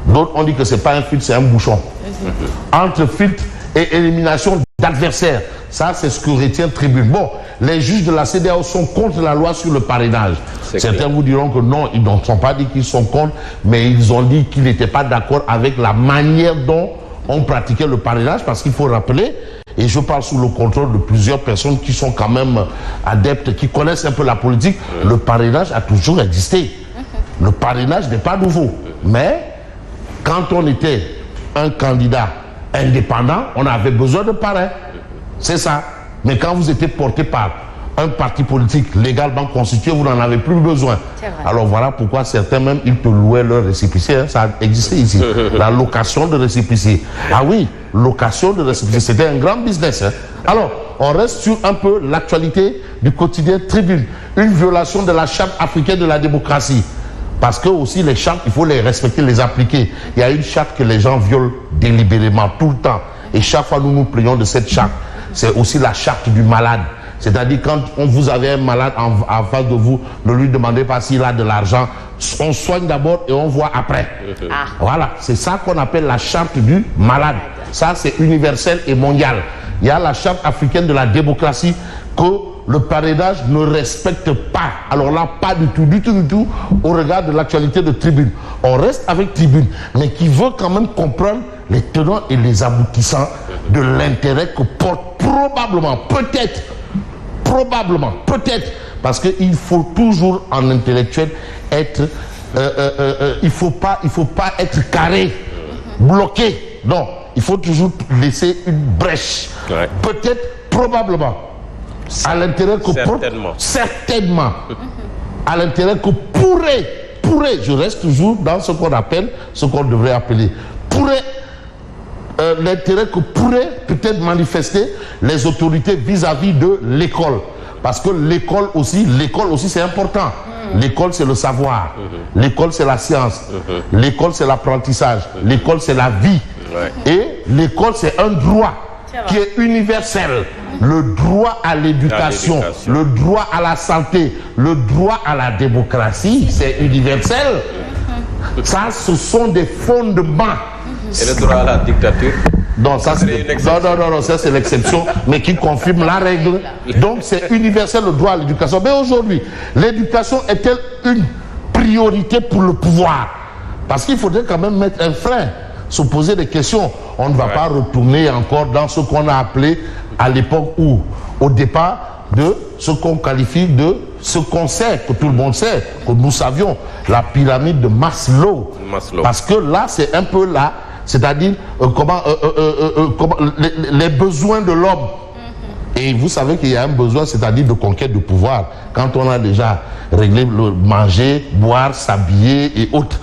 D'autres ont dit que ce n'est pas un filtre, c'est un bouchon. Entre filtre et élimination d'adversaires. Ça, c'est ce que retient Tribune. Bon, les juges de la CEDEAO sont contre la loi sur le parrainage. Certains vous diront que non, ils n'ont pas dit qu'ils sont contre, mais ils ont dit qu'ils n'étaient pas d'accord avec la manière dont on pratiquait le parrainage, parce qu'il faut rappeler, et je parle sous le contrôle de plusieurs personnes qui sont quand même adeptes, qui connaissent un peu la politique, le parrainage a toujours existé. Le parrainage n'est pas nouveau. Mais quand on était un candidat indépendant, on avait besoin de parrain. C'est ça. Mais quand vous étiez porté par un parti politique légalement constitué, vous n'en avez plus besoin. Alors voilà pourquoi certains même, ils te louaient leur récépissé. Hein. Ça existait ici. La location de récépissé. Ah oui, location de récépissé. C'était un grand business. Hein. Alors, on reste sur un peu l'actualité du quotidien Tribune. Une violation de la charte africaine de la démocratie. Parce que aussi les chartes, il faut les respecter, les appliquer. Il y a une charte que les gens violent délibérément, tout le temps. Et chaque fois, nous nous plaignons de cette charte. C'est aussi la charte du malade. C'est-à-dire, quand vous avez un malade en face de vous, ne lui demandez pas s'il a de l'argent. On soigne d'abord et on voit après. Voilà, c'est ça qu'on appelle la charte du malade. Ça, c'est universel et mondial. Il y a la charte africaine de la démocratie que le parrainage ne respecte pas. Alors là, pas du tout, au regard de l'actualité de Tribune. On reste avec Tribune, mais qui veut quand même comprendre les tenants et les aboutissants de l'intérêt que porte probablement, peut-être, parce qu'il faut toujours en intellectuel être, il faut pas être carré, bloqué. Non, il faut toujours laisser une brèche. Peut-être, probablement. À l'intérêt que certainement, à l'intérêt que pourrait, je reste toujours dans ce qu'on appelle, ce qu'on devrait appeler, l'intérêt que pourraient peut-être manifester les autorités vis-à-vis de l'école. Parce que l'école aussi c'est important. L'école c'est le savoir, l'école c'est la science, l'école c'est l'apprentissage, l'école c'est la vie. Et l'école c'est un droit qui est universel. Le droit à l'éducation, le droit à la santé, le droit à la démocratie, c'est universel. Ça, ce sont des fondements. Et le droit à la dictature? Non, ça c'est l'exception, mais qui confirme la règle. Donc c'est universel le droit à l'éducation. Mais aujourd'hui, l'éducation est-elle une priorité pour le pouvoir? Parce qu'il faudrait quand même mettre un frein, se poser des questions. On ne va pas retourner encore dans ce qu'on a appelé à l'époque où, au départ, de ce qu'on qualifie de ce qu'on sait, que tout le monde sait, que nous savions, la pyramide de Maslow. Parce que là, c'est un peu là, c'est-à-dire les besoins de l'homme. Et vous savez qu'il y a un besoin, c'est-à-dire de conquête de pouvoir. Quand on a déjà réglé le manger, boire, s'habiller et autres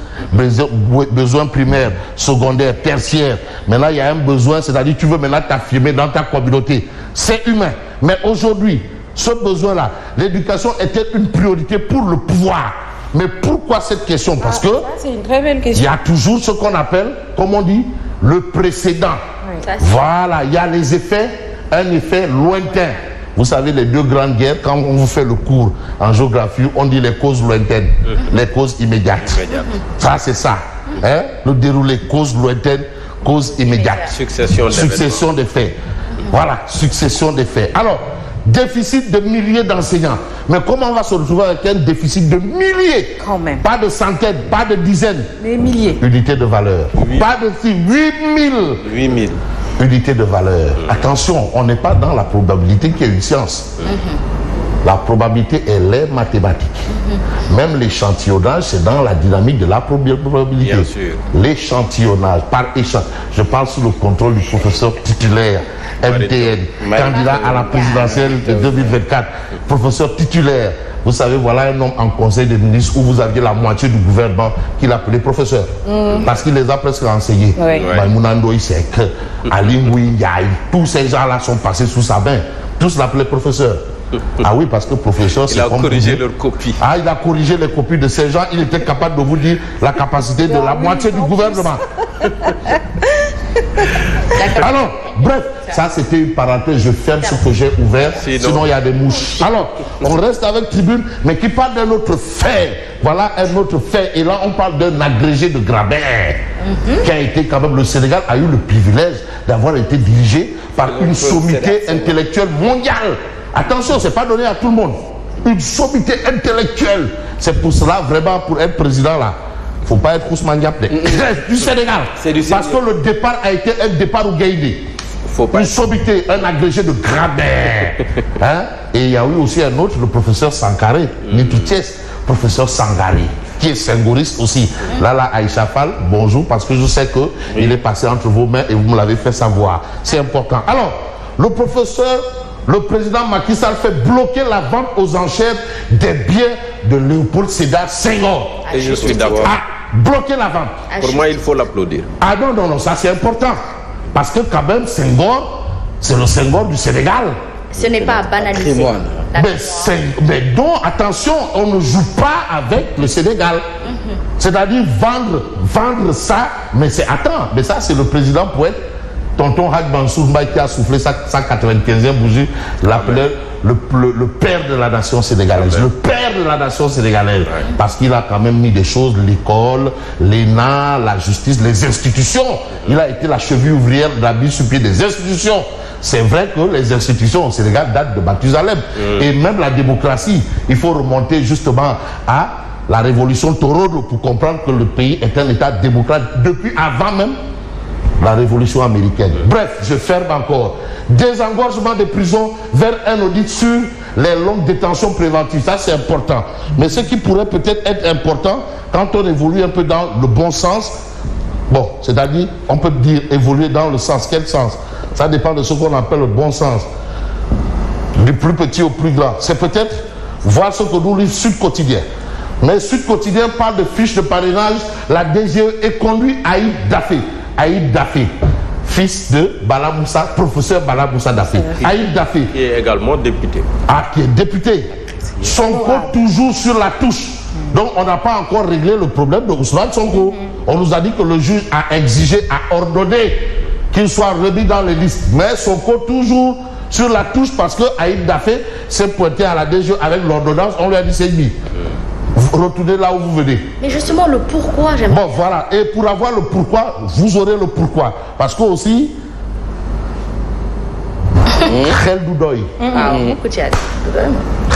besoins primaires, secondaires, tertiaires. Maintenant, il y a un besoin, c'est-à-dire tu veux maintenant t'affirmer dans ta communauté. C'est humain. Mais aujourd'hui, ce besoin-là, l'éducation était une priorité pour le pouvoir. Mais pourquoi cette question? Parce que c'est une très belle question. Il y a toujours ce qu'on appelle, comme on dit, le précédent. Voilà, il y a les effets, un effet lointain. Vous savez, les deux grandes guerres, quand on vous fait le cours en géographie, on dit les causes lointaines, les causes immédiates. Ça, c'est ça. Hein? Le déroulé, cause lointaine, cause immédiate. Succession des faits. Voilà, succession des faits. Alors, déficit de milliers d'enseignants. Mais comment on va se retrouver avec un déficit de milliers? Quand même. Pas de centaines, pas de dizaines. Des milliers. Unités de valeur. Pas de 8000. Unité de valeur. Attention, on n'est pas dans la probabilité qui est une science. La probabilité, elle est mathématique. Même l'échantillonnage, c'est dans la dynamique de la probabilité. L'échantillonnage, par échantillonnage. Je parle sous le contrôle du professeur titulaire, MTN, candidat à la présidentielle de 2024. Professeur titulaire. Vous savez, voilà un homme en conseil des ministres où vous aviez la moitié du gouvernement qu'il appelait professeur. Parce qu'il les a presque enseignés. Maïmounando Isek, Alim Yaï, tous ces gens-là sont passés sous sa main. Tous l'appelaient professeur. Ah oui, parce que professeur, c'est il a corrigé leurs copies. Ah, il a corrigé les copies de ces gens. Il était capable de vous dire la capacité de la moitié du gouvernement. Alors, bref, ça c'était une parenthèse, je ferme ce que j'ai ouvert, sinon il y a des mouches. Alors, on reste avec Tribune, mais qui parle d'un autre fait. Voilà un autre fait, et là on parle d'un agrégé de Grabert, qui a été quand même, le Sénégal a eu le privilège d'avoir été dirigé par une sommité intellectuelle mondiale. Attention, c'est pas donné à tout le monde. Une sommité intellectuelle. C'est pour cela, vraiment, pour être président là, il ne faut pas être Ousmane Diagne du Sénégal. Parce que le départ a été un départ au Gaïdé. Une sommité, un agrégé de Grabert. Hein? Et il y a eu aussi un autre, le professeur Sankaré, Nitoutiès, professeur Sangaré, qui est sengoriste aussi. Là, Aïcha Fall, bonjour, parce que je sais qu'il est passé entre vos mains et vous me l'avez fait savoir. C'est important. Alors, le président Macky Sall fait bloquer la vente aux enchères des biens de Léopold Sédar Senghor. Et je suis d'accord. Bloquer la vente. Pour moi, il faut l'applaudir. Ah non, ça c'est important. Parce que quand même, Senghor, c'est le Senghor du Sénégal. Ce n'est pas à banaliser. Mais donc, attention, on ne joue pas avec le Sénégal. C'est-à-dire vendre ça, mais ça c'est le président poète. Tonton Hadj Mansour Mbaye qui a soufflé sa 95e bougie, l'appelait le père de la nation sénégalaise. Le père de la nation sénégalaise. Parce qu'il a quand même mis des choses, l'école, l'ENA, la justice, les institutions. Il a été la cheville ouvrière de la mise sur pied des institutions. C'est vrai que les institutions au Sénégal datent de Mathusalem. Et même la démocratie, il faut remonter justement à la révolution Torodo pour comprendre que le pays est un État démocrate depuis avant même la révolution américaine. Bref, je ferme encore. Désengorgement des prisons vers un audit sur les longues détentions préventives. Ça, c'est important. Mais ce qui pourrait peut-être être important, quand on évolue un peu dans le bon sens, bon, c'est-à-dire, on peut dire évoluer dans le sens. Quel sens? Ça dépend de ce qu'on appelle le bon sens. Du plus petit au plus grand. C'est peut-être voir ce que nous livre Sud Quotidien. Mais Sud Quotidien parle de fiches de parrainage. La DGE est conduit Aïd Dafé. Aïd Dafé, fils de Bala Moussa, professeur Bala Moussa Dafé. Aïd Dafé. Qui est également député. Qui est député. Sonko toujours sur la touche. Donc on n'a pas encore réglé le problème de Ousmane Sonko. On nous a dit que le juge a exigé, a ordonné qu'il soit remis dans les listes. Mais Sonko toujours sur la touche parce que Aïd Dafé s'est pointé à la DG avec l'ordonnance. On lui a dit c'est mis. Retournez là où vous venez. Mais justement, le pourquoi, j'aimerais. Bon, voilà. Et pour avoir le pourquoi, vous aurez le pourquoi. Parce que aussi, Khel Doudoy.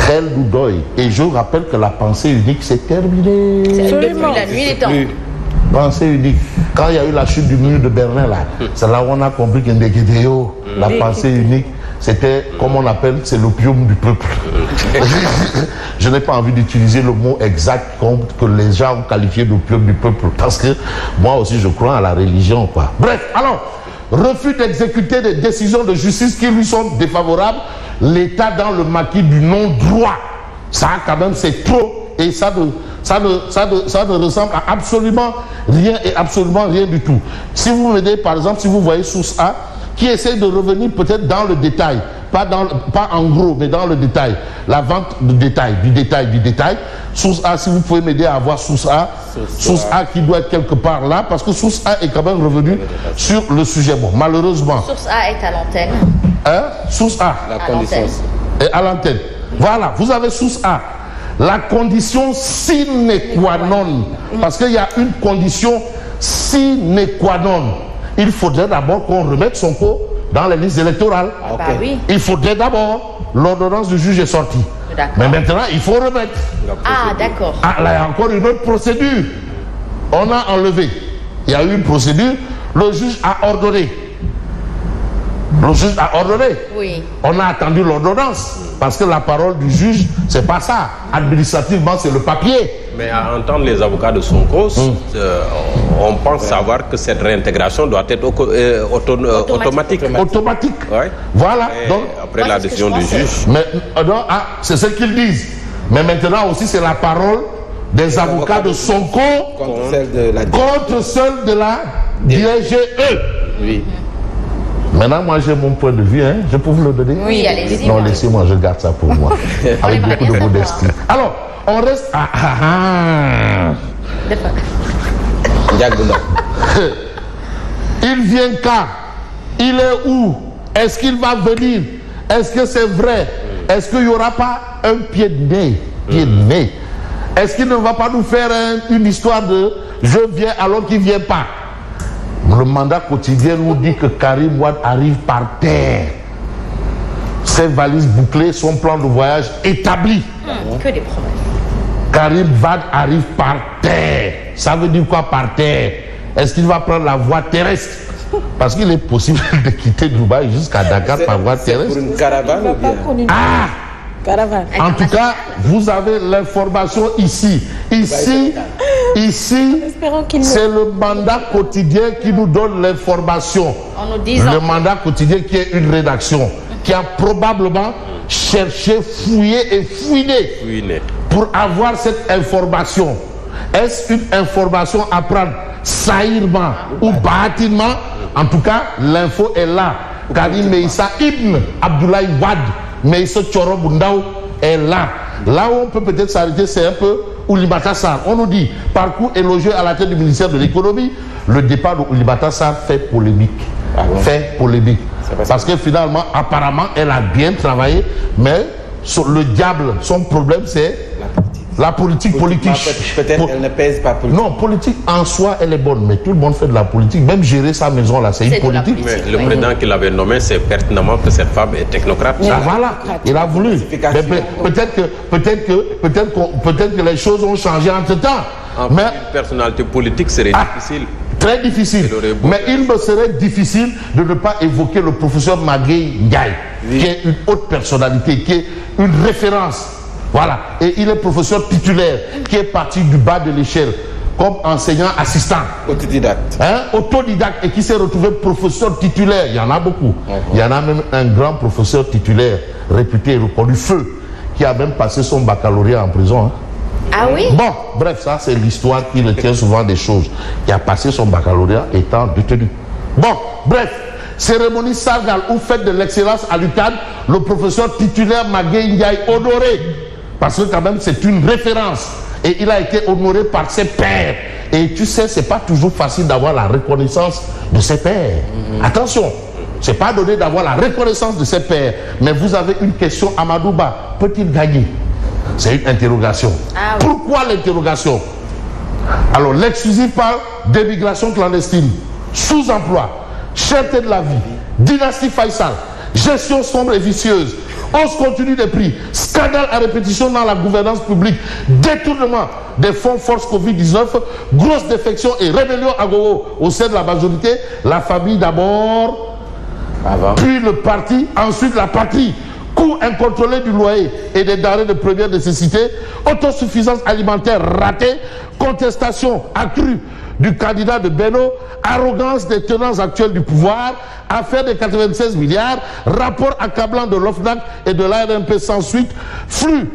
Khel Doudoy. Et je rappelle que la pensée unique, c'est terminé. Depuis la nuit des temps. Pensée unique. Quand il y a eu la chute du mur de Berlin, là, c'est là où on a compris que la pensée unique, c'était, comme on appelle, c'est l'opium du peuple. Je n'ai pas envie d'utiliser le mot exact que les gens ont qualifié d'opium du peuple, parce que moi aussi je crois à la religion, quoi. Bref, alors, refus d'exécuter des décisions de justice qui lui sont défavorables, l'État dans le maquis du non-droit. Ça, quand même, c'est trop, et ça ne ressemble à absolument rien et absolument rien du tout. Si vous m'aidez, par exemple, si vous voyez Source A, qui essaie de revenir peut-être dans le détail, pas en gros, mais dans le détail, la vente du détail. Source A, si vous pouvez m'aider à avoir Source A, Source A qui doit être quelque part là, parce que Source A est quand même revenu sur le sujet. Bon, malheureusement. Source A est à l'antenne. Hein? Source A. La condition. Et à l'antenne. Voilà, vous avez Source A. La condition sine qua non. Parce qu'il y a une condition sine qua non. Il faudrait d'abord qu'on remette Sonko dans les listes électorales. Oui. Il faudrait d'abord, l'ordonnance du juge est sortie. Mais maintenant, il faut remettre. Ah, d'accord. Ah, là, il y a encore une autre procédure. On a enlevé. Il y a eu une procédure. Le juge a ordonné. Oui. On a attendu l'ordonnance. Parce que la parole du juge, c'est pas ça. Administrativement, c'est le papier. Mais à entendre les avocats de Sonko, on pense savoir que cette réintégration doit être automatique. Automatique. Ouais. Voilà. Donc, après la décision du juge. Mais c'est ce qu'ils disent. Mais maintenant aussi, c'est la parole des avocats de Sonko contre celle de la DGE. Oui. Maintenant, moi, j'ai mon point de vue. Hein. Je peux vous le donner? Oui, allez-y. Non, laissez-moi, je garde ça pour moi. Avec beaucoup de modestie. Alors, on reste D'accord. Il vient qu'à Il est où? Est-ce qu'il va venir? Est-ce que c'est vrai? Est-ce qu'il n'y aura pas un pied de nez? Est-ce qu'il ne va pas nous faire une histoire de je viens alors qu'il ne vient pas? Le mandat quotidien nous dit que Karim Wade arrive par terre. Ses valises bouclées, son plan de voyage établi. Que des promesses. Karim Wade arrive par terre. Ça veut dire quoi par terre? Est-ce qu'il va prendre la voie terrestre? Parce qu'il est possible de quitter Dubaï jusqu'à Dakar par voie terrestre. Pour une caravane ou bien? Caravane. En tout cas, vous avez l'information ici. Ici, c'est le mandat quotidien qui nous donne l'information. En nous disant. Le mandat quotidien qui est une rédaction, qui a probablement cherché, fouillé et fouiné pour avoir cette information. Est-ce une information à prendre saillement ou bâtiment? En tout cas, l'info est là. Karim Meïssa Ibn Abdoulaye Wade Meïssa Thioro Bundao est là. Là où on peut peut-être s'arrêter, c'est un peu Oulimata Sarr. On nous dit, parcours élogieux à la tête du ministère de l'économie. Le départ de Oulimata Sarr fait polémique. Parce que finalement, apparemment, elle a bien travaillé, mais le diable, son problème, c'est la politique. Peut-être elle ne pèse pas politique. Non, politique en soi, elle est bonne, mais tout le monde fait de la politique. Même gérer sa maison, là, c'est une politique. Mais le président qui l'avait nommé, c'est pertinemment que cette femme est technocrate. Ah, voilà, il a voulu. Peut-être que les choses ont changé entre-temps. Mais une personnalité politique serait difficile. Très difficile. Mais il me serait difficile de ne pas évoquer le professeur Magueye Ndiaye, qui est une haute personnalité, qui est une référence. Voilà. Et il est professeur titulaire, qui est parti du bas de l'échelle, comme enseignant assistant. Autodidacte. Autodidacte, et qui s'est retrouvé professeur titulaire. Il y en a beaucoup. Il y en a même un grand professeur titulaire, réputé et reconnu, Feu, qui a même passé son baccalauréat en prison. Ah oui? Bon, bref, ça c'est l'histoire qui retient souvent des choses. Il a passé son baccalauréat étant détenu. Bon, bref, cérémonie Sargal ou fête de l'excellence à l'UCAD, le professeur titulaire Magueye Ndiaye honoré. Parce que quand même c'est une référence. Et il a été honoré par ses pairs. Et tu sais, c'est pas toujours facile d'avoir la reconnaissance de ses pairs. Attention, c'est pas donné d'avoir la reconnaissance de ses pairs. Mais vous avez une question, Amadouba, peut-il gagner? C'est une interrogation. Ah oui. Pourquoi l'interrogation? Alors, l'exclusif parle d'émigration clandestine, sous-emploi, cherté de la vie, dynastie Faisal, gestion sombre et vicieuse, hausse continue des prix, scandale à répétition dans la gouvernance publique, détournement des fonds force Covid-19, grosse défection et rébellion à gogo au sein de la majorité, la famille d'abord, puis le parti, ensuite la patrie. Coût incontrôlé du loyer et des denrées de première nécessité, autosuffisance alimentaire ratée, contestation accrue du candidat de Beno, arrogance des tenants actuels du pouvoir, affaire des 96 milliards, rapport accablant de l'OFNAC et de l'ARMP sans suite, flux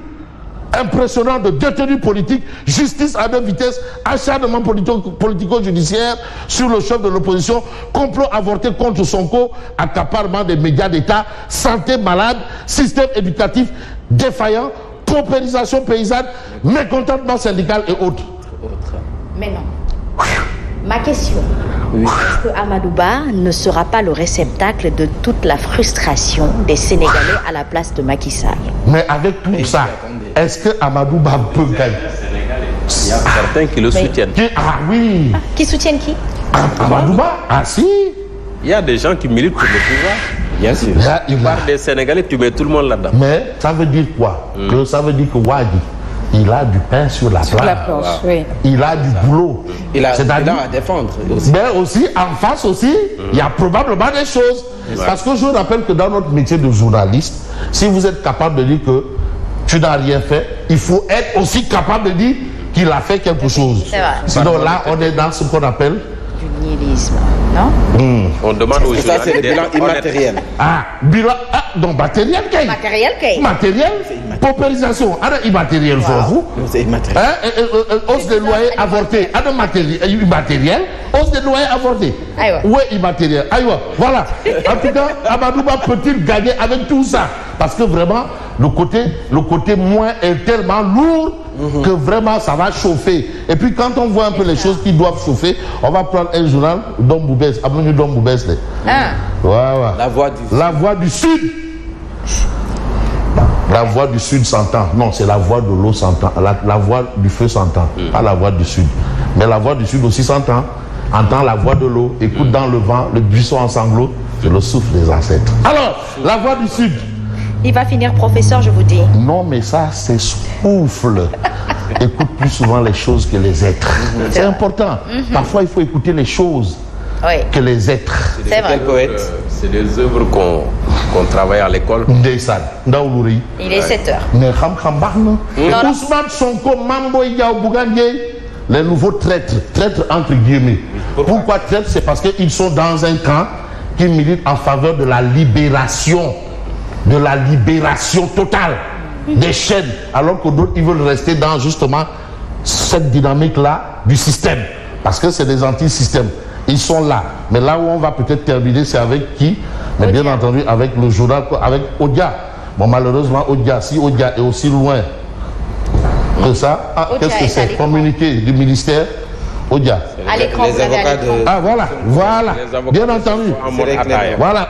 impressionnant de détenus politiques, justice à deux vitesses, acharnement politico-judiciaire sur le chef de l'opposition, complot avorté contre Sonko, accaparement des médias d'État, santé malade, système éducatif défaillant, paupérisation paysanne, mécontentement syndical et autres. Mais non. Ma question, est-ce que Amadouba ne sera pas le réceptacle de toute la frustration des Sénégalais à la place de Macky Sall? Mais avec tout ça, est-ce que Amadouba peut gagner? Il y a certains qui le soutiennent. Ah oui. Qui soutiennent qui? Amadouba? Ah si. Il y a des gens qui militent pour le pouvoir. Bien sûr. Tu parles des Sénégalais, tu mets tout le monde là-dedans. Mais ça veut dire quoi? Que ça veut dire que Wadi, il a du pain sur la planche. Oui. Il a du boulot. Il a à défendre aussi. Mais aussi, en face aussi, il y a probablement des choses. Parce que je rappelle que dans notre métier de journaliste, si vous êtes capable de dire que tu n'as rien fait, il faut être aussi capable de dire qu'il a fait quelque chose. Sinon là, on est dans ce qu'on appelle du nihilisme, non? On demande aux ça, c'est le bilan immatériel. Bilan, donc matériel, qu'est-ce? Matériel, qu'est-ce? Matériel, paupérisation, immatériel, C'est immatériel. hausse des loyers avortés, immatériel, hausse des loyers avortés. Où est immatériel? Aïwa, voilà. En tout cas, Amadouba peut-il gagner avec tout ça? Parce que vraiment, le côté moins est tellement lourd que vraiment ça va chauffer. Et puis quand on voit un peu les choses qui doivent chauffer, on va prendre un journal d'Omboubès. Voilà. La voix du Sud. La voix du Sud s'entend. Non, c'est la voix de l'eau s'entend. La voix du feu s'entend. Pas la voix du Sud. Mais la voix du Sud aussi s'entend. Entend la voix de l'eau. Écoute dans le vent, le buisson en sanglots. C'est le souffle des ancêtres. Alors, la voix du Sud. Il va finir professeur, je vous dis. Non, mais ça, c'est souffle. Écoute plus souvent les choses que les êtres. C'est important. Parfois, il faut écouter les choses que les êtres. C'est vrai. C'est des œuvres qu'on travaille à l'école. Il est 7h. Ousmane Sonko, Mambo Yao Bougandje, les nouveaux traîtres entre guillemets. Pourquoi traîtres? C'est parce qu'ils sont dans un camp qui milite en faveur de la libération totale des chaînes, alors que d'autres ils veulent rester dans justement cette dynamique-là du système, parce que c'est des anti-systèmes. Ils sont là, mais là où on va peut-être terminer, c'est avec qui? Mais bien entendu avec le journal, avec Odia. Bon, malheureusement, Odia, si Odia est aussi loin que ça, qu'est-ce que c'est? Communiqué du ministère Odia. À l'écran, les avocats de... Ah voilà, bien entendu. Voilà,